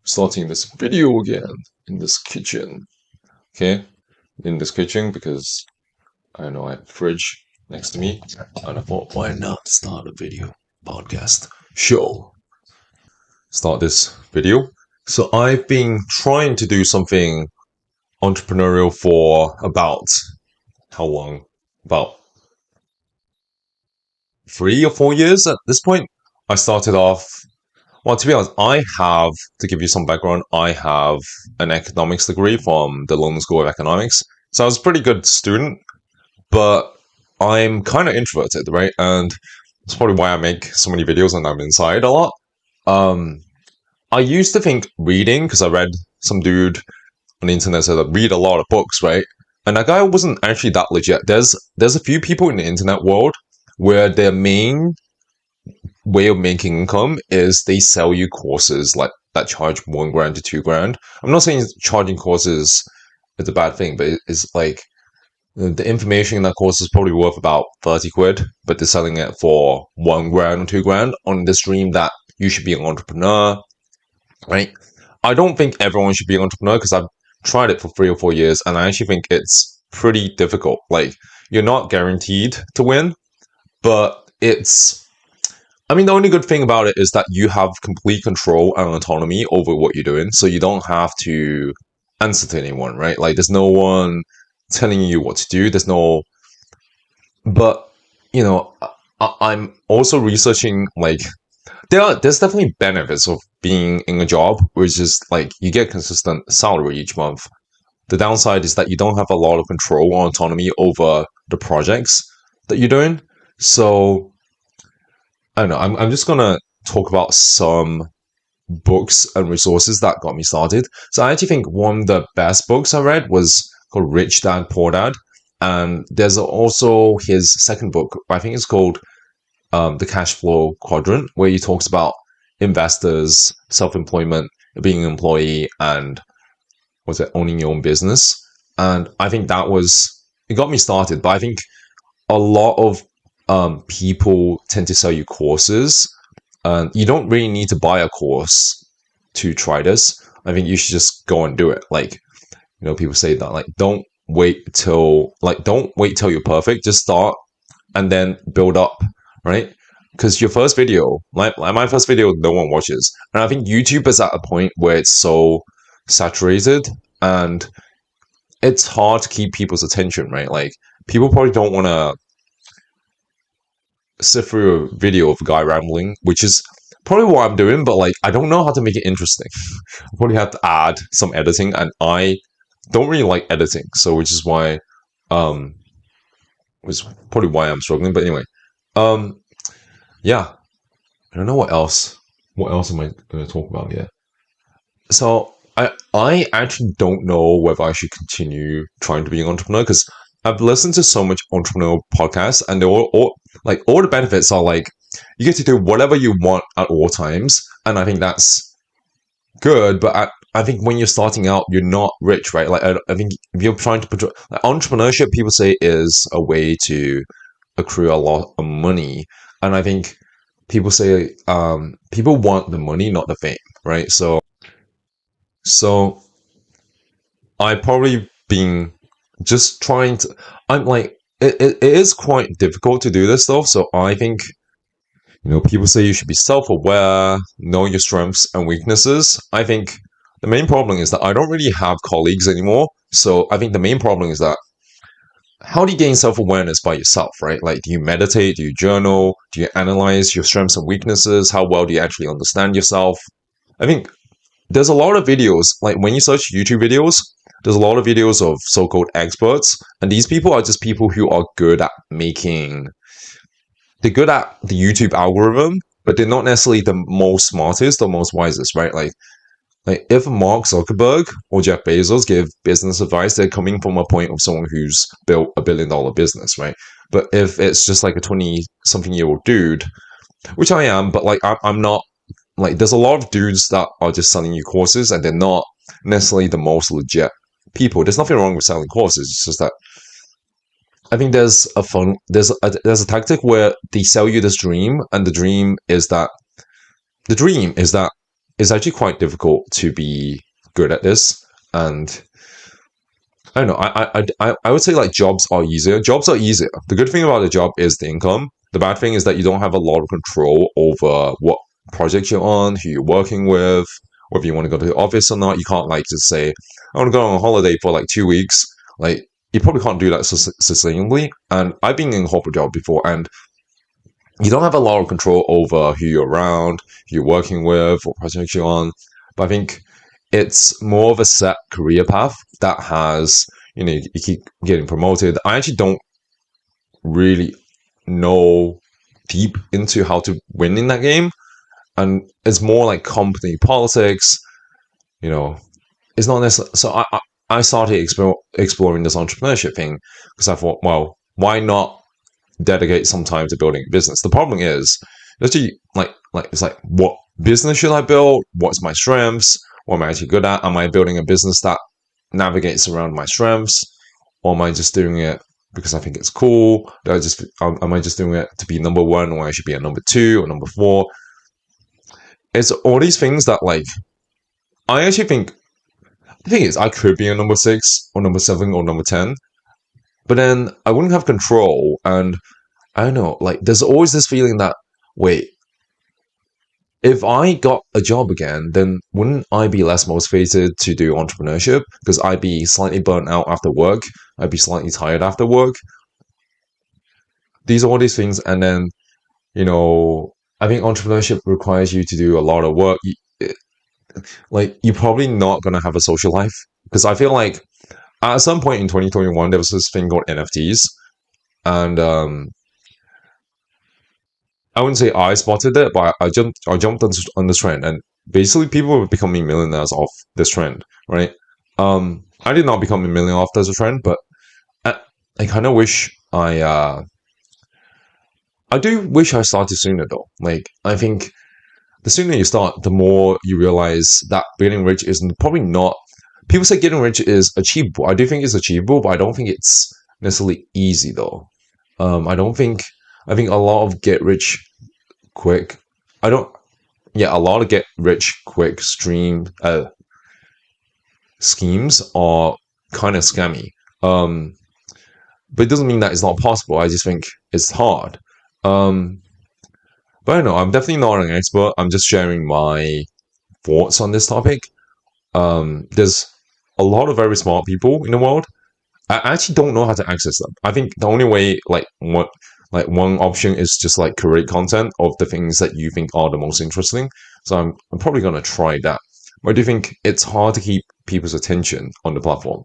starting this video again in this kitchen. Okay, in this kitchen because I know I have a fridge next to me, and I thought, why not start a video podcast show? Start this video. So I've been trying to do something entrepreneurial for about how long? About 3 or 4 years at this point. I started off. Well, to be honest, to give you some background, I have an economics degree from the London School of Economics. So I was a pretty good student, but I'm kind of introverted, right? And that's probably why I make so many videos and I'm inside a lot. Um, I used to think reading, because I read some dude on the internet said I read a lot of books, right? And that guy wasn't actually that legit. There's a few people in the internet world where their main way of making income is they sell you courses like that charge $1,000 to $2,000. I'm not saying charging courses is a bad thing, but it's like the information in that course is probably worth about 30 quid, but they're selling it for $1,000 or $2,000 on this dream that you should be an entrepreneur, right? I don't think everyone should be an entrepreneur because I've tried it for 3 or 4 years and I actually think it's pretty difficult. Like, you're not guaranteed to win, but the only good thing about it is that you have complete control and autonomy over what you're doing. So you don't have to answer to anyone, right? Like, there's no one telling you what to do. But, I'm also researching, like, there's definitely benefits of being in a job, which is like you get consistent salary each month. The downside is that you don't have a lot of control or autonomy over the projects that you're doing. So, I don't know. I'm just gonna talk about some books and resources that got me started. So I actually think one of the best books I read was called Rich Dad Poor Dad, and there's also his second book. I think it's called The Cash Flow Quadrant, where he talks about investors, self-employment, being an employee, and owning your own business. And I think it got me started. But I think a lot of people tend to sell you courses, and you don't really need to buy a course to try this. I think you should just go and do it. Like, people say that, like, don't wait till you're perfect. Just start and then build up, right? Because your first video, like my first video, no one watches. And I think YouTube is at a point where it's so saturated and it's hard to keep people's attention, right? Like, people probably don't want to sit through a video of a guy rambling, which is probably what I'm doing, but like, I don't know how to make it interesting. I probably have to add some editing, and I don't really like editing, so which is probably why I'm struggling. But anyway, yeah, I don't know what else. What else am I going to talk about here? So I actually don't know whether I should continue trying to be an entrepreneur because I've listened to so much entrepreneurial podcasts, and they're all the benefits are like you get to do whatever you want at all times, and I think that's good. But I think when you're starting out, you're not rich, right? Like, I think if you're trying to entrepreneurship, people say is a way to accrue a lot of money, and I think people say people want the money, not the fame, right? So I probably been just trying to. I'm like it is quite difficult to do this stuff. So I think people say you should be self-aware, know your strengths and weaknesses. I think the main problem is that I don't really have colleagues anymore. So I think the main problem is that how do you gain self-awareness by yourself, right? Like, do you meditate? Do you journal? Do you analyze your strengths and weaknesses? How well do you actually understand yourself? I think there's a lot of videos, like when you search YouTube videos, there's a lot of videos of so-called experts, and these people are just people who are good at they're good at the YouTube algorithm, but they're not necessarily the most smartest or most wisest, right? Like if Mark Zuckerberg or Jeff Bezos give business advice, they're coming from a point of someone who's built $1 billion business, right? But if it's just like a 20-something-year-old dude, which I am, but like I'm not, like, there's a lot of dudes that are just selling you courses and they're not necessarily the most legit people. There's nothing wrong with selling courses. It's just that I think there's a tactic where they sell you this dream, and the dream is that it's actually quite difficult to be good at this. And I don't know. I would say like jobs are easier. Jobs are easier. The good thing about the job is the income. The bad thing is that you don't have a lot of control over what project you're on, who you're working with, whether you want to go to the office or not. You can't like just say, I want to go on a holiday for like 2 weeks. Like you probably can't do that sustainably. And I've been in a corporate job before, and you don't have a lot of control over who you're around, who you're working with, what projects you're on. But I think it's more of a set career path that has, you keep getting promoted. I actually don't really know deep into how to win in that game. And it's more like company politics, you know. It's not necessarily. So I started exploring this entrepreneurship thing because I thought, well, why not dedicate some time to building a business? The problem is, actually, it's like, what business should I build? What's my strengths? What am I actually good at? Am I building a business that navigates around my strengths, or am I just doing it because I think it's cool? Am I just doing it to be number one, or I should be a number two or number four? It's all these things that like I actually think. The thing is, I could be a number six or number seven or number 10, but then I wouldn't have control. And I don't know, like, there's always this feeling that, wait, if I got a job again, then wouldn't I be less motivated to do entrepreneurship? Because I'd be slightly burnt out after work. I'd be slightly tired after work. These are all these things. And then, I think entrepreneurship requires you to do a lot of work. Like, you're probably not going to have a social life. Because I feel like at some point in 2021, there was this thing called NFTs. And I wouldn't say I spotted it, but I jumped on this trend, and basically people were becoming millionaires off this trend, right? I did not become a millionaire off this trend, but I kind of wish I do wish I started sooner though. Like I think the sooner you start, the more you realize that getting rich is probably not. People say getting rich is achievable. I do think it's achievable, but I don't think it's necessarily easy though. I don't think. I think a lot of get rich quick. I don't. Yeah, a lot of get rich quick schemes are kind of scammy. But it doesn't mean that it's not possible. I just think it's hard. Um, but I don't know. I'm definitely not an expert. I'm just sharing my thoughts on this topic. There's a lot of very smart people in the world. I actually don't know how to access them. I think the only way, one option is just like create content of the things that you think are the most interesting. So I'm probably gonna try that. But I do think it's hard to keep people's attention on the platform.